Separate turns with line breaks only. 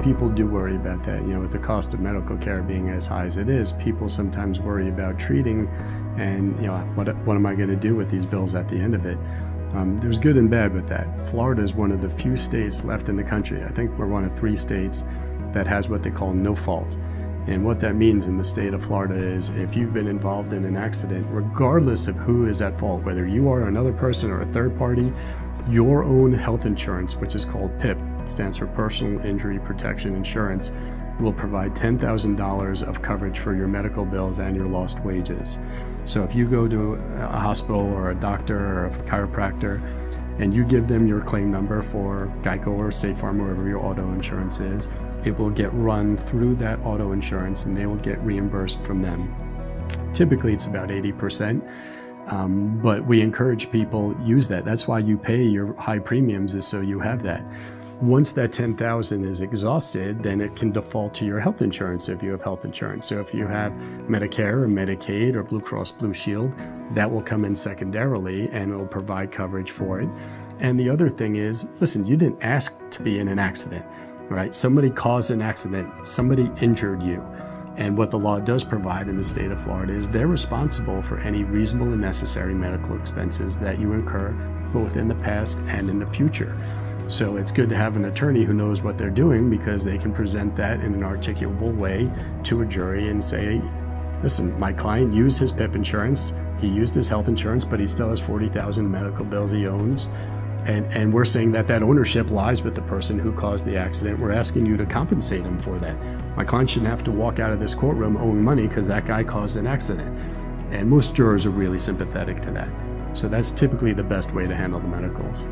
people do worry about that. With the cost of medical care being as high as it is, people sometimes worry about treating and, what am I going to do with these bills at the end of it? There's good and bad with that. Florida is one of the few states left in the country. I think we're one of 3 states that has what they call no fault. And what that means in the state of Florida is if you've been involved in an accident, regardless of who is at fault, whether you are another person or a third party, your own health insurance, which is called PIP, stands for Personal Injury Protection Insurance, will provide $10,000 of coverage for your medical bills and your lost wages. So if you go to a hospital or a doctor or a chiropractor and you give them your claim number for Geico or State Farm, wherever your auto insurance is, it will get run through that auto insurance and they will get reimbursed from them. Typically it's about 80%. But we encourage people use that. That's why you pay your high premiums, is so you have that. Once that $10,000 is exhausted, then it can default to your health insurance if you have health insurance. So if you have Medicare or Medicaid or Blue Cross Blue Shield, that will come in secondarily and it'll provide coverage for it. And the other thing is, listen, you didn't ask to be in an accident, right? Somebody caused an accident, somebody injured you. And what the law does provide in the state of Florida is they're responsible for any reasonable and necessary medical expenses that you incur both in the past and in the future. So it's good to have an attorney who knows what they're doing, because they can present that in an articulable way to a jury and say, listen, my client used his PIP insurance, he used his health insurance, but he still has 40,000 medical bills he owns. And we're saying that ownership lies with the person who caused the accident. We're asking you to compensate him for that. My client shouldn't have to walk out of this courtroom owing money because that guy caused an accident. And most jurors are really sympathetic to that. So that's typically the best way to handle the medicals.